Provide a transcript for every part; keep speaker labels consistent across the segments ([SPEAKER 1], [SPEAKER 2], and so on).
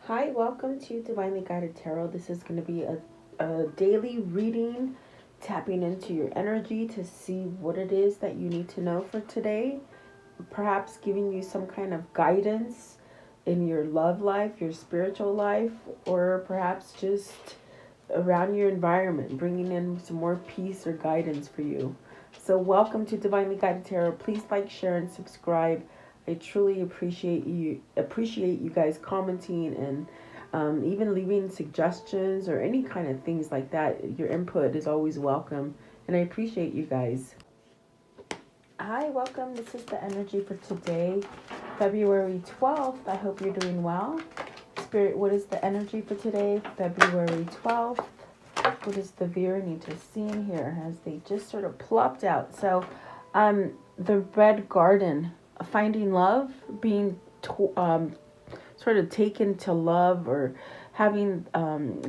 [SPEAKER 1] Hi, welcome to Divinely Guided Tarot. This is going to be a daily reading, tapping into your energy to see what it is that you need to know for today. Perhaps giving you some kind of guidance in your love life, your spiritual life, or perhaps just around your environment, bringing in some more peace or guidance for you. So, welcome to Divinely Guided Tarot. Please like, share, and subscribe. I truly appreciate you guys commenting and even leaving suggestions or any kind of things like that. Your input is always welcome, and I appreciate you guys. Hi, welcome. This is the energy for today, February 12th. I hope you're doing well. Spirit, what is the energy for today, February 12th? What does the viewer need to see in here as they just sort of plopped out? So, the red garden, finding love, being sort of taken to love, or having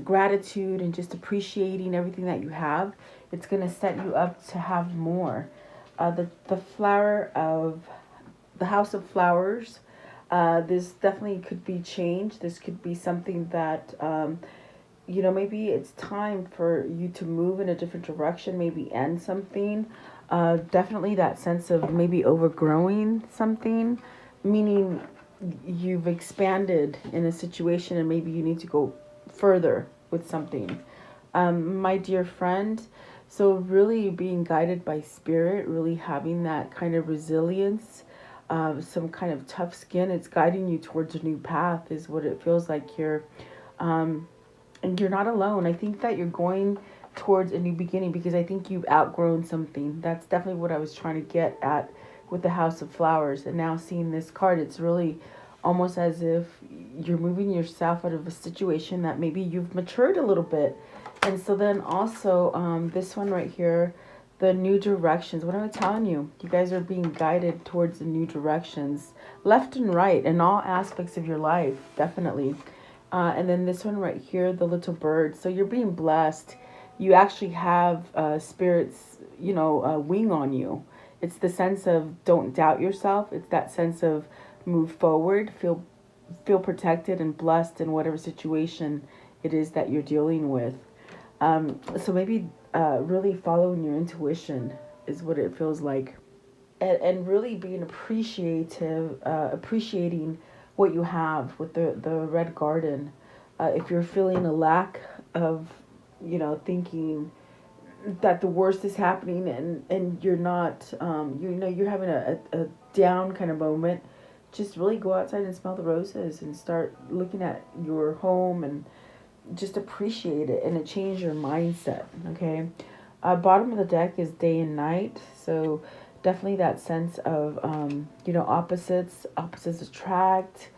[SPEAKER 1] gratitude and just appreciating everything that you have. It's going to set you up to have more. The flower of the House of Flowers. This definitely could be change. This could be something that maybe it's time for you to move in a different direction, maybe end something. Definitely that sense of maybe overgrowing something, meaning you've expanded in a situation and maybe you need to go further with something. My dear friend, so really being guided by spirit, really having that kind of resilience, some kind of tough skin. It's guiding you towards a new path is what it feels like here. And you're not alone. I think that you're going towards a new beginning because I think you've outgrown something. That's definitely what I was trying to get at with the House of Flowers. And now seeing this card, it's really almost as if you're moving yourself out of a situation that maybe you've matured a little bit. And so then also this one right here, the new directions. What am I telling you? You guys are being guided towards the new directions, left and right, in all aspects of your life, definitely. And then this one right here, the little bird. So you're being blessed. You actually have spirits, wing on you. It's the sense of don't doubt yourself. It's that sense of move forward, feel protected and blessed in whatever situation it is that you're dealing with. So maybe really following your intuition is what it feels like, and really being appreciating what you have with the red garden. If you're feeling a lack of, thinking that the worst is happening, and you're not, you're having a down kind of moment, just really go outside and smell the roses and start looking at your home and just appreciate it, and it change your mindset. Okay. Bottom of the deck is day and night. So definitely that sense of, opposites attract.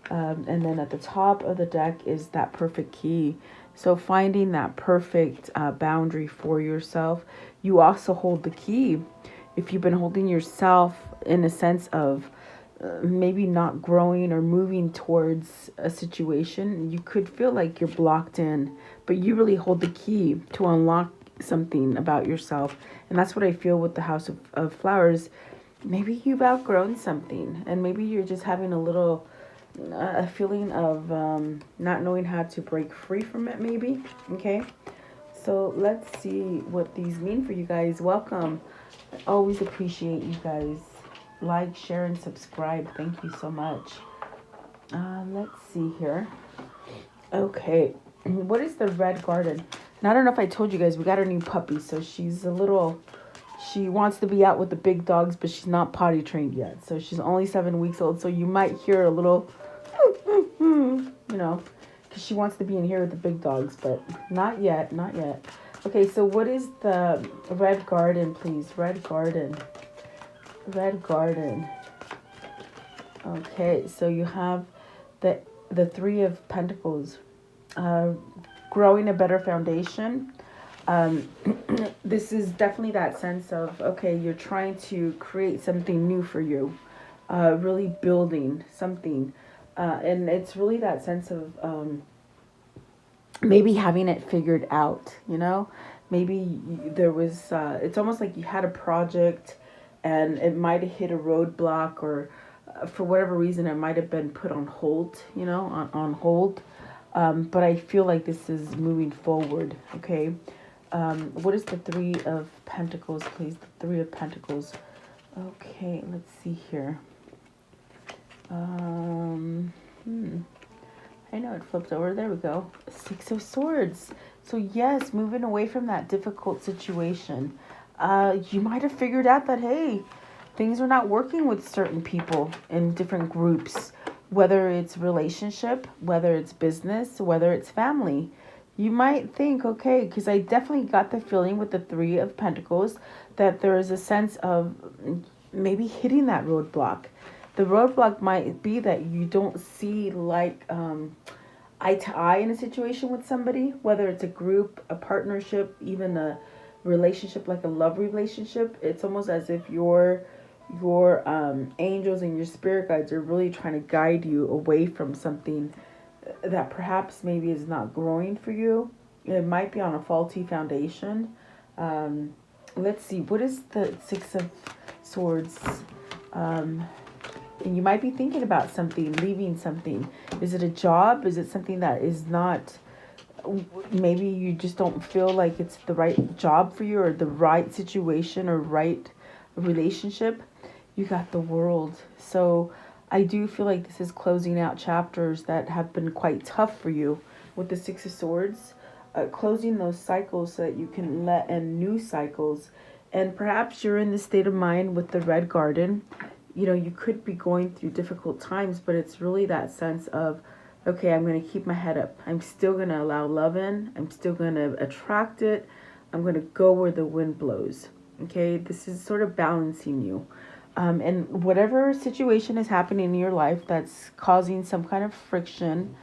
[SPEAKER 1] And then at the top of the deck is that perfect key. So finding that perfect boundary for yourself. You also hold the key. If you've been holding yourself in a sense of maybe not growing or moving towards a situation, you could feel like you're blocked in, but you really hold the key to unlock something about yourself. And that's what I feel with the House of Flowers. Maybe you've outgrown something, and maybe you're just having a little a feeling of not knowing how to break free from it, maybe. Okay, so let's see what these mean for you guys. Welcome. I always appreciate you guys. Like, share, and subscribe. Thank you so much. Let's see here. Okay, what is the red garden? Now, I don't know if I told you guys, we got our new puppy. So she wants to be out with the big dogs, but she's not potty trained yet. So she's only 7 weeks old. So you might hear a little, because she wants to be in here with the big dogs, but not yet, not yet. Okay, so what is the red garden, please? Red garden. Red garden. Okay, so you have the Three of Pentacles, growing a better foundation. This is definitely that sense of, okay, you're trying to create something new for you, really building something, and it's really that sense of maybe having it figured out. Maybe there was. It's almost like you had a project, and it might have hit a roadblock, or for whatever reason, it might have been put on hold, on hold. But I feel like this is moving forward, okay? What is the Three of Pentacles, please? The Three of Pentacles. Okay, let's see here. I know it flipped over. There we go. Six of Swords. So yes, moving away from that difficult situation. You might have figured out that, hey, things are not working with certain people in different groups, whether it's relationship, whether it's business, whether it's family. You might think, okay, because I definitely got the feeling with the Three of Pentacles that there is a sense of maybe hitting that roadblock. The roadblock might be that you don't see like eye to eye in a situation with somebody, whether it's a group, a partnership, even a relationship, like a love relationship. It's almost as if your angels and your spirit guides are really trying to guide you away from something that perhaps maybe is not growing for you. It might be on a faulty foundation. Let's see, what is the Six of Swords? And you might be thinking about something, leaving something. Is it a job? Is it something that is not, maybe you just don't feel like it's the right job for you or the right situation or right relationship? You got the World. So I do feel like this is closing out chapters that have been quite tough for you with the Six of Swords. Closing those cycles so that you can let in new cycles. And perhaps you're in the state of mind with the Red Garden. You could be going through difficult times, but it's really that sense of, okay, I'm going to keep my head up. I'm still going to allow love in. I'm still going to attract it. I'm going to go where the wind blows. Okay, this is sort of balancing you. And whatever situation is happening in your life that's causing some kind of friction,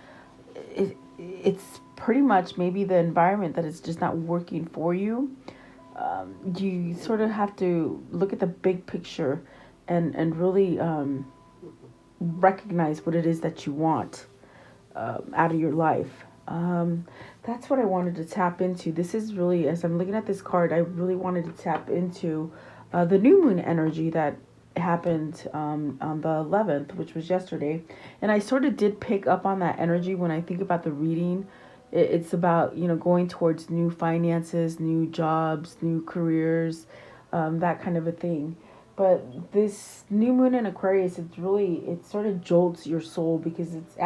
[SPEAKER 1] it's pretty much maybe the environment that is just not working for you. You sort of have to look at the big picture and really recognize what it is that you want out of your life. That's what I wanted to tap into. This is really, as I'm looking at this card, I really wanted to tap into the new moon energy that happened on the 11th, which was yesterday. And I sort of did pick up on that energy when I think about the reading. It's about, going towards new finances, new jobs, new careers, that kind of a thing. But this new moon in Aquarius, it sort of jolts your soul because it's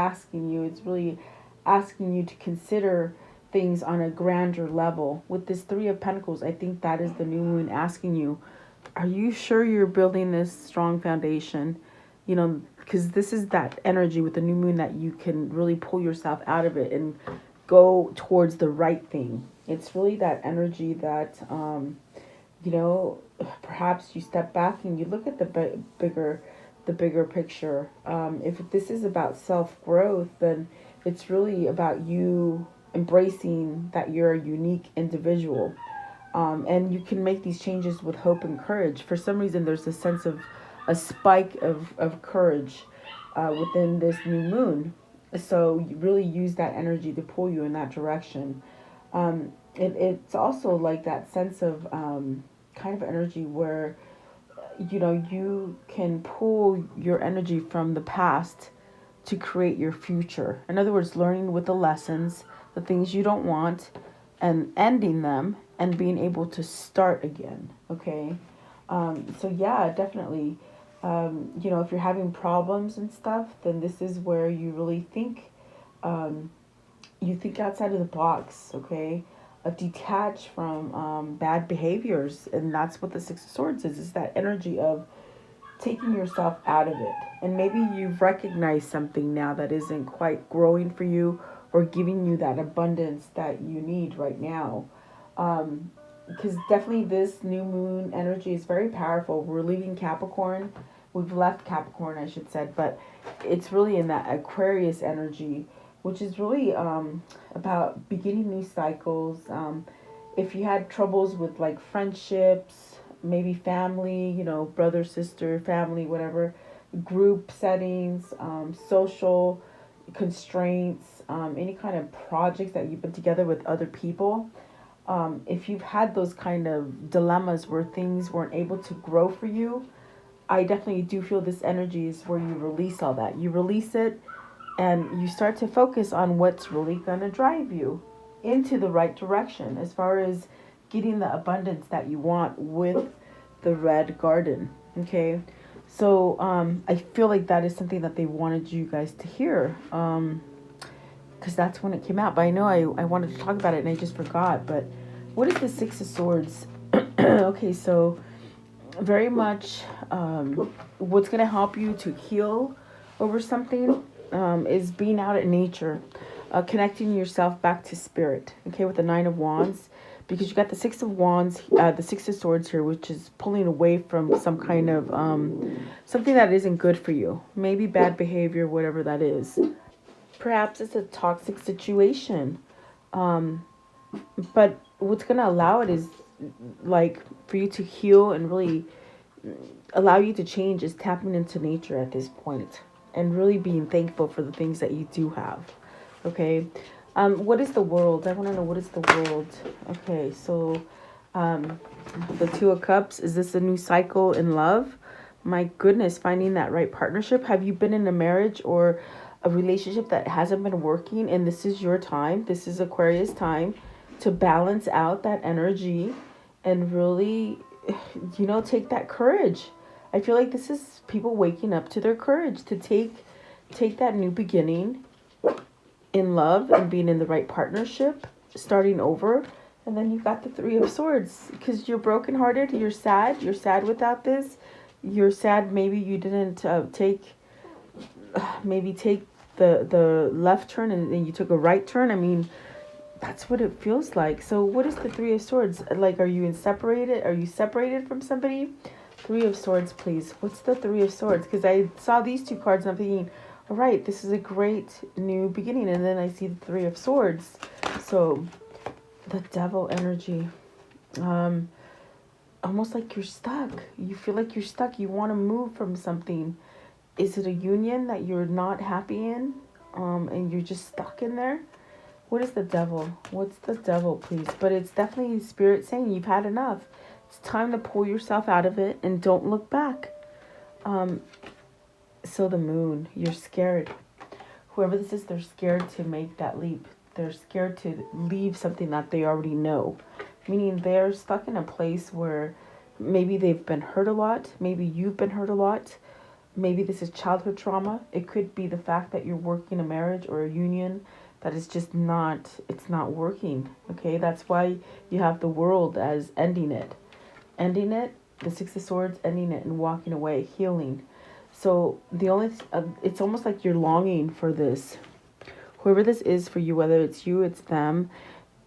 [SPEAKER 1] really asking you to consider things on a grander level. With this Three of Pentacles, I think that is the new moon asking you, are you sure you're building this strong foundation? Because this is that energy with the new moon that you can really pull yourself out of it and go towards the right thing. It's really that energy that, perhaps you step back and you look at the bigger picture. If this is about self-growth, then it's really about you embracing that you're a unique individual. And you can make these changes with hope and courage. For some reason, there's a sense of a spike of courage within this new moon. So you really use that energy to pull you in that direction. It's also like that sense of kind of energy where, you can pull your energy from the past to create your future. In other words, learning with the lessons, the things you don't want, and ending them and being able to start again. Okay. So yeah, definitely. If you're having problems and stuff, then this is where you really think, you think outside of the box. Okay. Detach from bad behaviors. And that's what the Six of Swords is that energy of taking yourself out of it. And maybe you've recognized something now that isn't quite growing for you or giving you that abundance that you need right now. Because definitely this new moon energy is very powerful. We're leaving Capricorn. We've left Capricorn, I should say, but it's really in that Aquarius energy, which is really about beginning new cycles. If you had troubles with like friendships, maybe family, brother, sister, family, whatever, group settings, social constraints, any kind of projects that you put together with other people. If you've had those kind of dilemmas where things weren't able to grow for you, I definitely do feel this energy is where you release all that. You release it and you start to focus on what's really going to drive you into the right direction as far as getting the abundance that you want with the red garden. Okay. So I feel like that is something that they wanted you guys to hear. Because that's when it came out. But I know I wanted to talk about it and I just forgot. But what is the Six of Swords? Okay, so very much what's going to help you to heal over something is being out in nature, connecting yourself back to spirit. Okay, with the Nine of Wands, because you got the Six of Wands, the Six of Swords here, which is pulling away from some kind of something that isn't good for you. Maybe bad behavior, whatever that is. Perhaps it's a toxic situation. But what's going to allow it is like for you to heal and really allow you to change is tapping into nature at this point and really being thankful for the things that you do have. Okay. What is the world? I want to know, what is the world? Okay. So, the Two of Cups, is this a new cycle in love? My goodness, finding that right partnership. Have you been in a marriage or a relationship that hasn't been working, and this is your time? This is Aquarius time to balance out that energy and really, take that courage. I feel like this is people waking up to their courage to take that new beginning in love and being in the right partnership, starting over. And then you've got the Three of Swords because you're brokenhearted, you're sad without this. You're sad maybe you didn't take the left turn and then you took a right turn. I mean, that's what it feels like. So what is the Three of Swords? Like, are you separated from somebody? Three of Swords, please. What's the Three of Swords? Because I saw these two cards and I'm thinking, all right, this is a great new beginning. And then I see the Three of Swords. So the Devil energy. Almost like you're stuck. You feel like you're stuck. You want to move from something. Is it a union that you're not happy in? And you're just stuck in there? What is the Devil? What's the Devil, please? But it's definitely Spirit saying you've had enough. It's time to pull yourself out of it and don't look back. So the Moon, you're scared. Whoever this is, they're scared to make that leap. They're scared to leave something that they already know. Meaning they're stuck in a place where maybe they've been hurt a lot. Maybe you've been hurt a lot. Maybe this is childhood trauma. It could be the fact that you're working a marriage or a union that is just it's not working. Okay, that's why you have the World as ending it. Ending it, the Six of Swords, ending it and walking away, healing. So it's almost like you're longing for this. Whoever this is for you, whether it's you, it's them,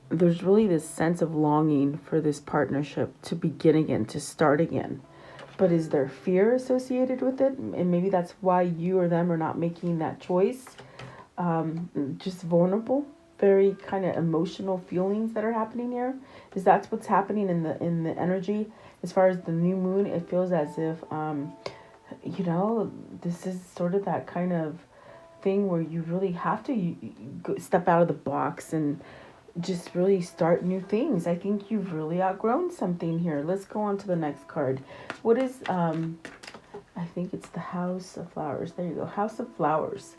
[SPEAKER 1] there's really this sense of longing for this partnership to begin again, to start again. But is there fear associated with it? And maybe that's why you or them are not making that choice. Just vulnerable, very kind of emotional feelings that are happening here. Is that's what's happening in the energy? As far as the new moon, it feels as if, this is sort of that kind of thing where you really have to step out of the box and just really start new things. I think you've really outgrown something here. Let's go on to the next card. What is, I think it's the House of Flowers. There you go. House of Flowers.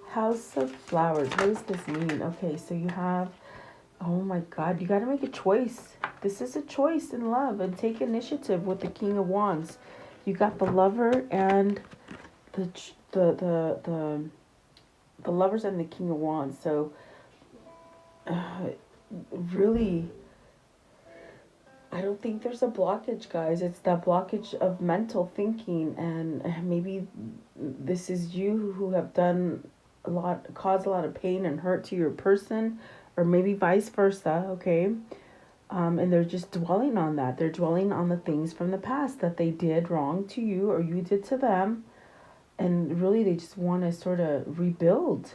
[SPEAKER 1] House of Flowers. What does this mean? Okay, so you have, oh my God, you got to make a choice. This is a choice in love, and take initiative with the King of Wands. You got the Lover and the Lovers and the King of Wands. So really, I don't think there's a blockage, guys. It's that blockage of mental thinking, and maybe this is you who have caused a lot of pain and hurt to your person, or maybe vice versa. Okay. And they're just dwelling on that. They're dwelling on the things from the past that they did wrong to you or you did to them. And really, they just want to sort of rebuild.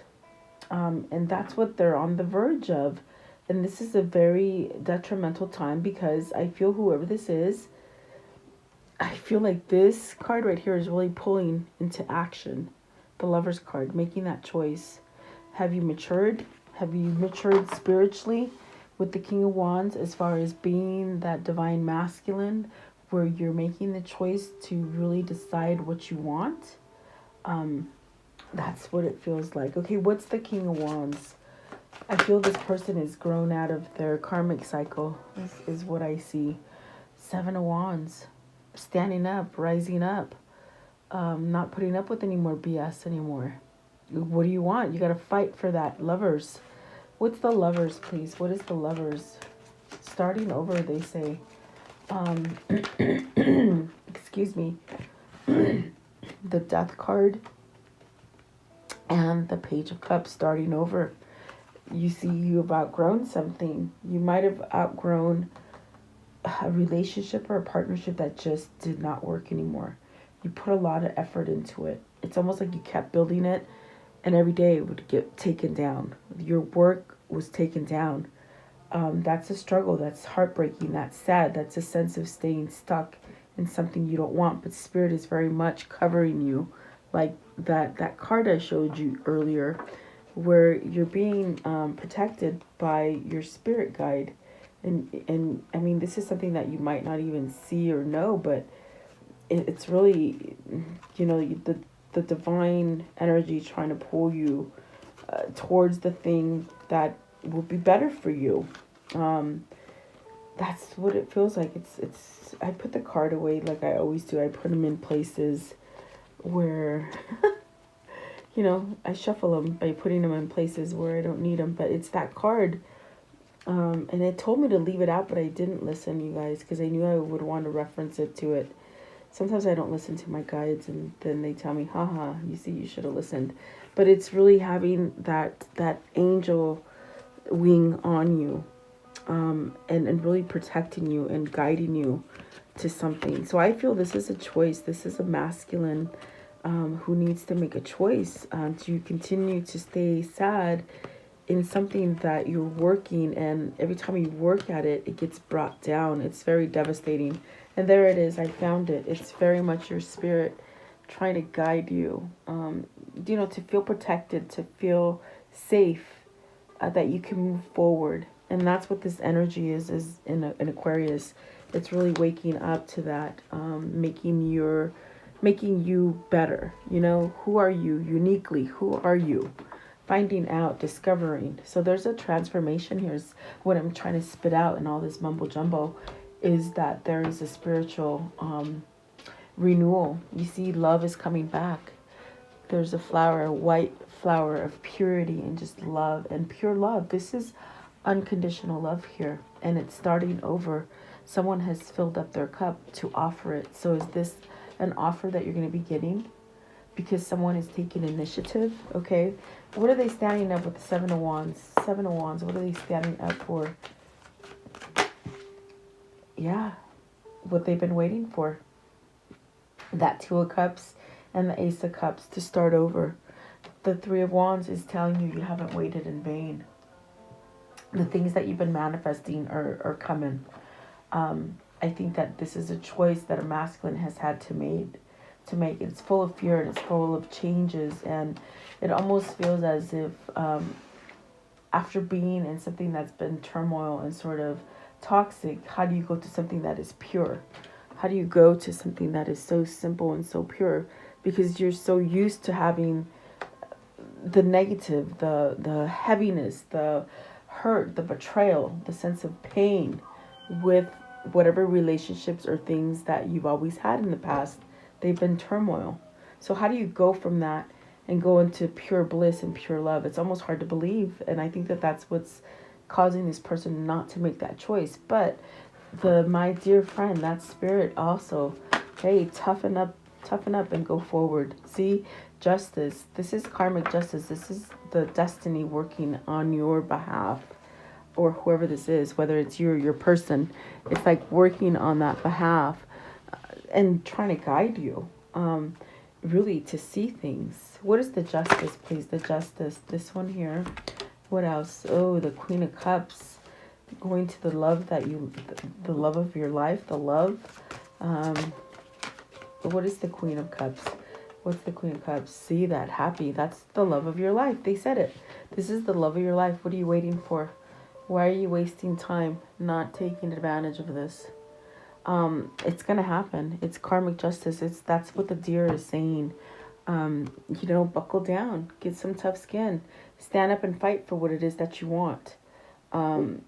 [SPEAKER 1] And that's what they're on the verge of. And this is a very detrimental time because I feel whoever this is, I feel like this card right here is really pulling into action. The Lover's card, making that choice. Have you matured? Have you matured spiritually with the King of Wands as far as being that divine masculine where you're making the choice to really decide what you want. That's what it feels like. Okay, what's the King of Wands? I feel this person is grown out of their karmic cycle, is what I see. Seven of Wands, standing up, rising up, not putting up with any more BS anymore. What do you want? You got to fight for that. Lovers. What's the Lovers, please? What is the Lovers? Starting over, they say. Excuse me. The Death card and the Page of Cups, starting over. You see, you have outgrown something. You might have outgrown a relationship or a partnership that just did not work anymore. You put a lot of effort into it. It's almost like you kept building it, and every day it would get taken down. Your work was taken down. That's a struggle. That's heartbreaking. That's sad. That's a sense of staying stuck in something you don't want. But Spirit is very much covering you, like that card I showed you earlier, where you're being protected by your spirit guide. And I mean, this is something that you might not even see or know, but it's really, the divine energy trying to pull you towards the thing that will be better for you. That's what it feels like. It's. I put the card away like I always do. I put them in places where, I shuffle them by putting them in places where I don't need them. But it's that card. And it told me to leave it out, but I didn't listen, you guys, because I knew I would want to reference it to it. Sometimes I don't listen to my guides, and then they tell me, haha, you see, you should have listened. But it's really having that angel wing on you, and really protecting you and guiding you to something. So I feel this is a choice. This is a masculine who needs to make a choice to continue to stay sad in something that you're working, and every time you work at it, it gets brought down. It's very devastating. And there it is. I found it. It's very much your spirit trying to guide you, to feel protected, to feel safe, that you can move forward. And that's what this energy is in Aquarius. It's really waking up to that, making you better. Who are you uniquely? Who are you? Finding out, discovering. So there's a transformation here. Is what I'm trying to spit out in all this mumbo jumbo, is that there is a spiritual renewal. You see, love is coming back. There's a flower, a white flower of purity and just love and pure love. This is unconditional love here, and it's starting over. Someone has filled up their cup to offer it. So is this an offer that you're going to be getting? Because someone is taking initiative, okay? What are they standing up with the Seven of Wands? Seven of Wands, what are they standing up for? Yeah, what they've been waiting for. That Two of Cups and the Ace of Cups to start over. The Three of Wands is telling you haven't waited in vain. The things that you've been manifesting are coming. I think that this is a choice that a masculine has had to make. It's full of fear and it's full of changes, and it almost feels as if after being in something that's been turmoil and sort of toxic, how do you go to something that is pure? How do you go to something that is so simple and so pure? Because you're so used to having the negative, the heaviness, the hurt, the betrayal, the sense of pain with whatever relationships or things that you've always had in the past. They've been turmoil. So how do you go from that and go into pure bliss and pure love? It's almost hard to believe. And I think that that's what's causing this person not to make that choice. But my dear friend, that spirit also, hey, toughen up and go forward. See, justice. This is karmic justice. This is the destiny working on your behalf, or whoever this is, whether it's you or your person. It's like working on that behalf and trying to guide you, really to see things. What is the Justice, please? The Justice. This one here. What else? Oh, the Queen of Cups. Going to the love the love of your life. The love. What is the Queen of Cups? What's the Queen of Cups? See that? Happy. That's the love of your life. They said it. This is the love of your life. What are you waiting for? Why are you wasting time not taking advantage of this? It's gonna happen. It's karmic justice. That's what the deer is saying. Buckle down, get some tough skin, stand up and fight for what it is that you want. Um,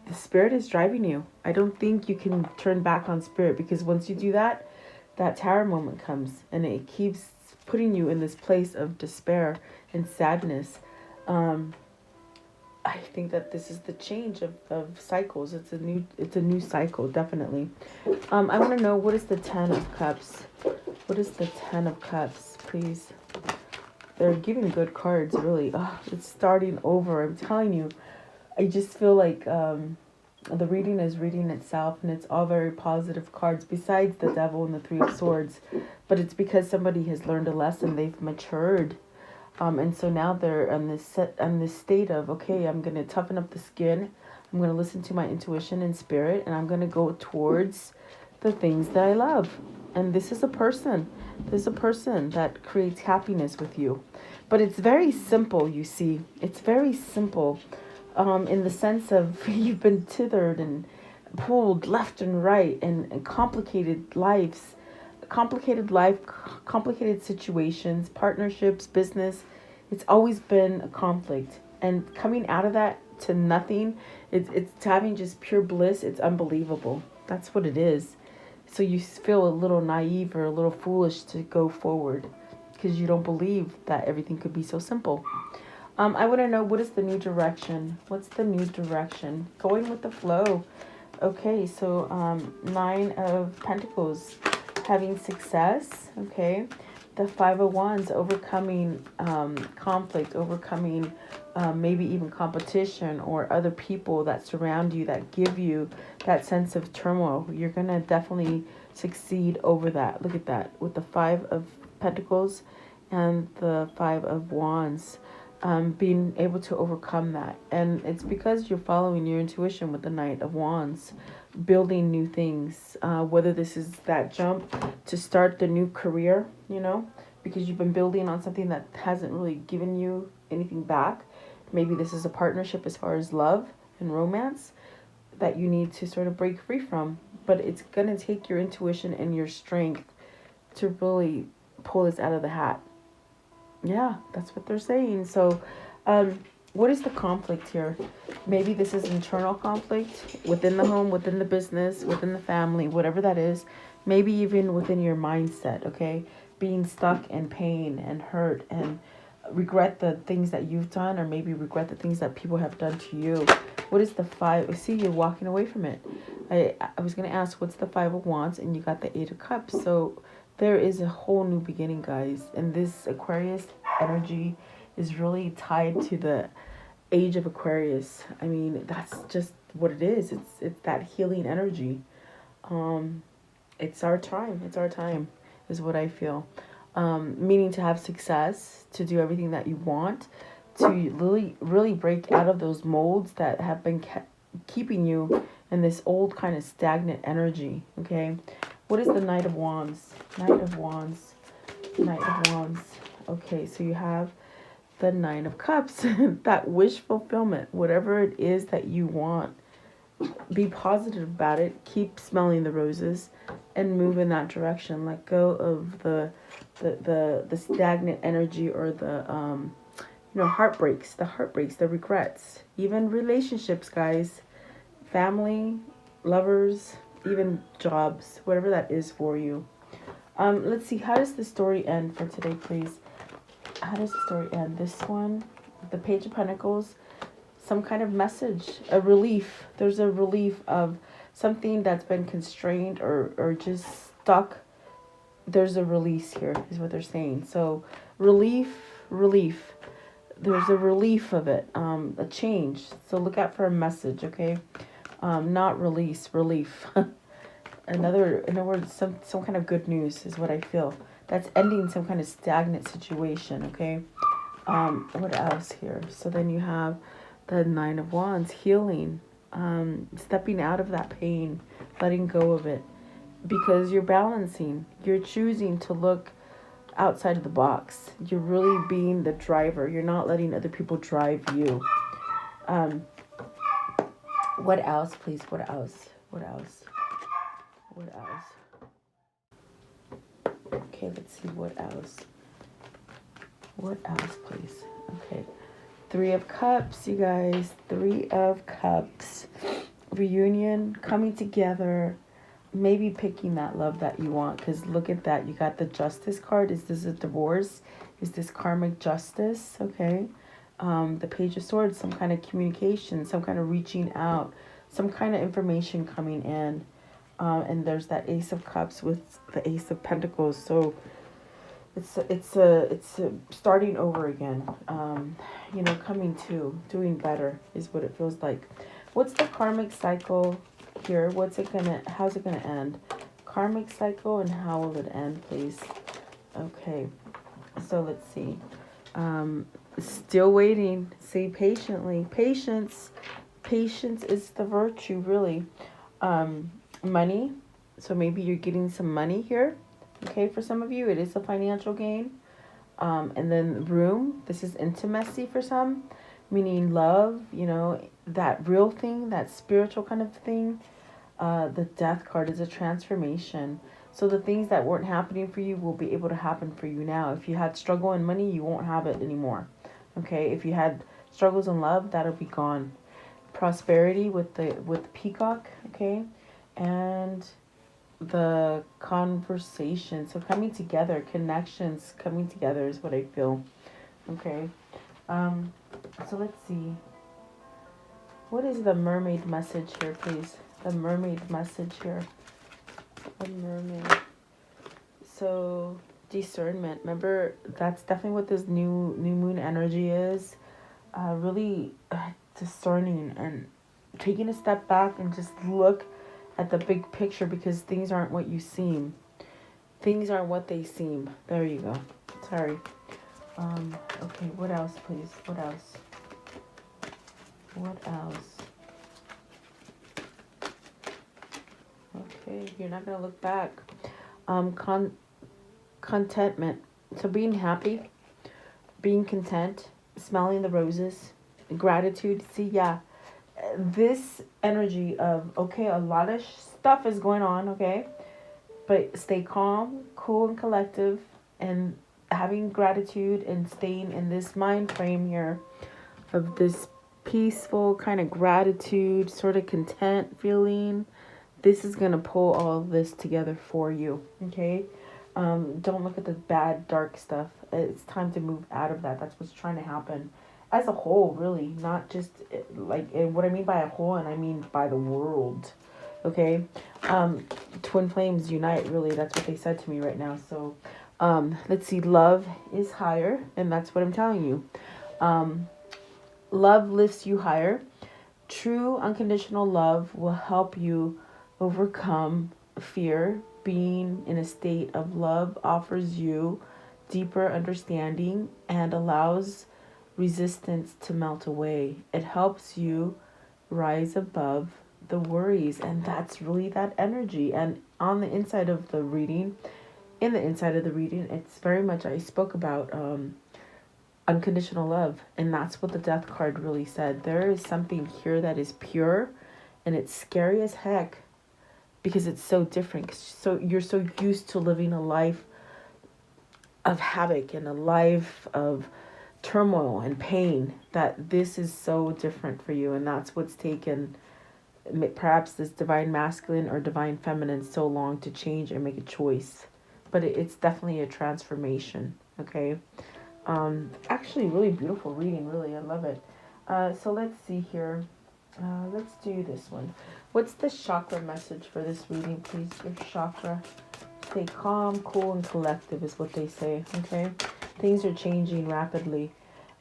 [SPEAKER 1] the spirit is driving you. I don't think you can turn back on spirit, because once you do that, that tower moment comes and it keeps putting you in this place of despair and sadness. Um, I think that this is the change of cycles. It's a new cycle, definitely. I want to know, what is the 10 of Cups? What is the 10 of Cups, please? They're giving good cards, really. Oh, it's starting over. I'm telling you. I just feel like the reading is reading itself, and it's all very positive cards, besides the Devil and the Three of Swords. But it's because somebody has learned a lesson. They've matured. And so now they're on this state of, okay, I'm going to toughen up the skin. I'm going to listen to my intuition and spirit, and I'm going to go towards the things that I love. And this is a person. This is a person that creates happiness with you. But it's very simple, you see. It's very simple, in the sense of you've been tethered and pulled left and right, and complicated lives. Complicated life, complicated situations, partnerships, business. It's always been a conflict. And coming out of that to nothing, it's having just pure bliss. It's unbelievable. That's what it is. So you feel a little naive or a little foolish to go forward, because you don't believe that everything could be so simple. I want to know, what is the new direction? What's the new direction? Going with the flow. Okay, so 9 of Pentacles, having success. Okay, the 5 of Wands, overcoming conflict, overcoming maybe even competition or other people that surround you that give you that sense of turmoil. You're going to definitely succeed over that. Look at that, with the 5 of Pentacles and the 5 of Wands. Being able to overcome that. And it's because you're following your intuition with the Knight of Wands, building new things, whether this is that jump to start the new career, because you've been building on something that hasn't really given you anything back. Maybe this is a partnership as far as love and romance that you need to sort of break free from. But it's going to take your intuition and your strength to really pull this out of the hat. Yeah, that's what they're saying. So, what is the conflict here? Maybe this is internal conflict within the home, within the business, within the family, whatever that is. Maybe even within your mindset, okay? Being stuck in pain and hurt and regret the things that you've done, or maybe regret the things that people have done to you. What is the 5? See, you're walking away from it. I was going to ask, what's the 5 of Wands? And you got the 8 of Cups. So there is a whole new beginning, guys. And this Aquarius energy is really tied to the age of Aquarius. I mean, that's just what it is. It's that healing energy. It's our time. It's our time, is what I feel. Meaning to have success, to do everything that you want, to really break out of those molds that have been keeping you in this old kind of stagnant energy. Okay, what is the Knight of Wands? Knight of Wands. Knight of Wands. Okay, so you have the 9 of Cups. That wish fulfillment, whatever it is that you want, be positive about it. Keep smelling the roses and move in that direction. Let go of the stagnant energy, or the heartbreaks, the regrets, even relationships, guys, family, lovers, even jobs, whatever that is for you. Let's see, how does the story end for today, please? How does the story end? This one, the Page of Pentacles, some kind of message, a relief. There's a relief of something that's been constrained or just stuck. There's a release here, is what they're saying. So relief. There's a relief of it, a change. So look out for a message, okay? Not release, relief. In other words, some kind of good news is what I feel. That's ending some kind of stagnant situation, okay? What else here? So then you have the 9 of Wands, healing, stepping out of that pain, letting go of it, because you're balancing. You're choosing to look outside of the box. You're really being the driver. You're not letting other people drive you. What else, please? What else? What else? Okay, let's see what else. What else, please? Okay. 3 of Cups, you guys. 3 of Cups. Reunion, coming together, maybe picking that love that you want. Because look at that. You got the Justice card. Is this a divorce? Is this karmic justice? Okay. The Page of Swords, some kind of communication, some kind of reaching out, some kind of information coming in. And there's that Ace of Cups with the Ace of Pentacles. So it's a starting over again. You know, coming to doing better is what it feels like. What's the karmic cycle here? How's it gonna end? Karmic cycle, and how will it end, please? Okay, so let's see. Still waiting. See, patiently. Patience is the virtue, really. Money. So maybe you're getting some money here. Okay, for some of you, it is a financial gain. And then room. This is intimacy for some, meaning love, you know, that real thing, that spiritual kind of thing. The Death card is a transformation. So the things that weren't happening for you will be able to happen for you now. If you had struggle in money, you won't have it anymore. Okay, if you had struggles in love, that'll be gone. Prosperity with the peacock, okay, and the conversation. So coming together, connections coming together is what I feel. Okay. So let's see. What is the mermaid message here, please? The mermaid message here. The mermaid. So discernment. Remember, that's definitely what this new moon energy is. Really discerning and taking a step back and just look at the big picture, because things aren't what you seem. Things aren't what they seem. There you go. Sorry. Okay, what else, please? What else? What else? Okay, you're not gonna look back. Contentment. So being happy, being content, smelling the roses, gratitude. See, yeah, this energy of, okay, a lot of stuff is going on, okay, but stay calm, cool, and collective, and having gratitude and staying in this mind frame here of this peaceful kind of gratitude, sort of content feeling. This is going to pull all of this together for you, okay? Don't look at the bad, dark stuff. It's time to move out of that. That's what's trying to happen as a whole, really, not just like what I mean by a whole, and I mean by the world, okay? Twin flames unite, really. That's what they said to me right now. So let's see. Love is higher, and that's what I'm telling you. Love lifts you higher. True unconditional love will help you overcome fear. Being in a state of love offers you deeper understanding and allows resistance to melt away. It helps you rise above the worries, and that's really that energy. And on the inside of the reading, it's very much, I spoke about unconditional love, and that's what the Death card really said. There is something here that is pure, and it's scary as heck, because it's so different. So you're so used to living a life of havoc and a life of turmoil and pain, that this is so different for you. And that's what's taken perhaps this divine masculine or divine feminine so long to change and make a choice. But it's definitely a transformation, okay? Actually, really beautiful reading, really. I love it. So let's see here. Let's do this one. What's the chakra message for this reading, please? Your chakra. Stay calm, cool, and collective is what they say, okay? Things are changing rapidly.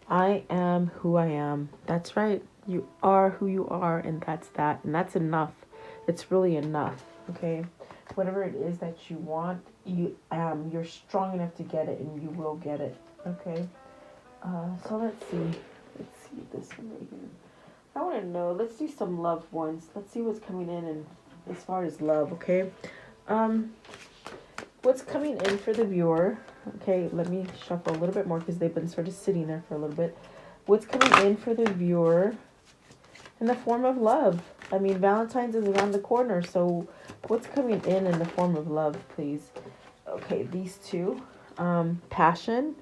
[SPEAKER 1] I am who I am. That's right. You are who you are, and that's that. And that's enough. It's really enough, okay? Whatever it is that you want, you're strong enough to get it, and you will get it, okay? So let's see. Let's see this one right here. I want to know. Let's do some loved ones. Let's see what's coming in and as far as love, okay? What's coming in for the viewer? Okay, let me shuffle a little bit more because they've been sort of sitting there for a little bit. What's coming in for the viewer in the form of love? I mean, Valentine's is around the corner, so What's coming in the form of love, please? Okay, these two. Passion,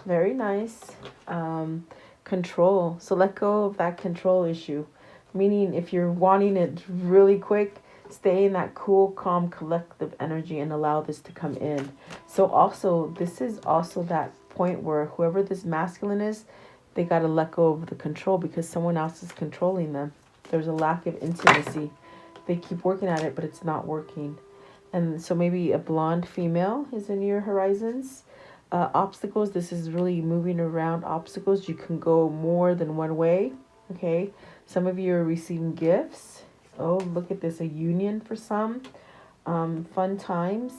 [SPEAKER 1] very nice. Control. So let go of that control issue. Meaning, if you're wanting it really quick, stay in that cool, calm, collective energy and allow this to come in. So also, this is also that point where whoever this masculine is, they got to let go of the control because someone else is controlling them. There's a lack of intimacy. They keep working at it, but it's not working. And so maybe a blonde female is in your horizons. Obstacles, this is really moving around obstacles. You can go more than one way. Okay. Some of you are receiving gifts. Oh, look at this, a union for some. Fun times.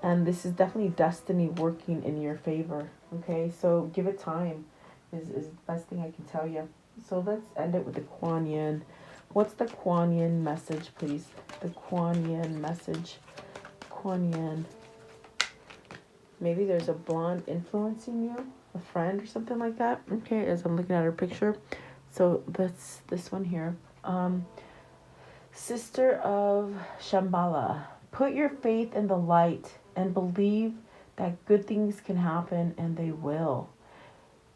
[SPEAKER 1] And this is definitely destiny working in your favor. Okay, so give it time is the best thing I can tell you. So let's end it with the Kuan Yin. What's the Kuan Yin message, please? The Kuan Yin message. Kuan Yin. Maybe there's a blonde influencing you, a friend or something like that. Okay, as I'm looking at her picture. So that's this one here. Sister of Shambhala, put your faith in the light and believe that good things can happen, and they will.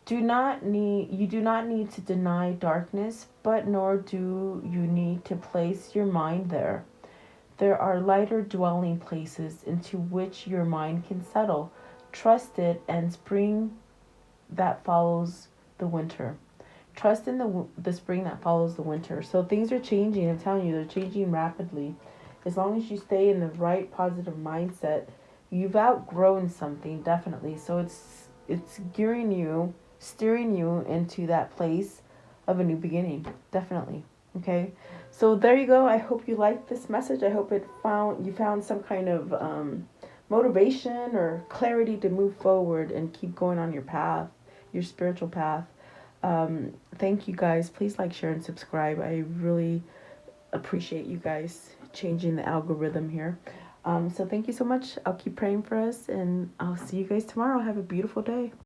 [SPEAKER 1] You do not need to deny darkness, but nor do you need to place your mind there. There are lighter dwelling places into which your mind can settle. Trust it, and spring that follows the winter. Trust in the spring that follows the winter. So things are changing. I'm telling you, they're changing rapidly. As long as you stay in the right positive mindset, you've outgrown something definitely. So it's gearing you, steering you into that place of a new beginning. Definitely. Okay. So there you go. I hope you liked this message. I hope you found some kind of motivation or clarity to move forward and keep going on your path, your spiritual path. Thank you guys. Please like, share, and subscribe. I really appreciate you guys changing the algorithm here. So thank you so much. I'll keep praying for us, and I'll see you guys tomorrow. Have a beautiful day.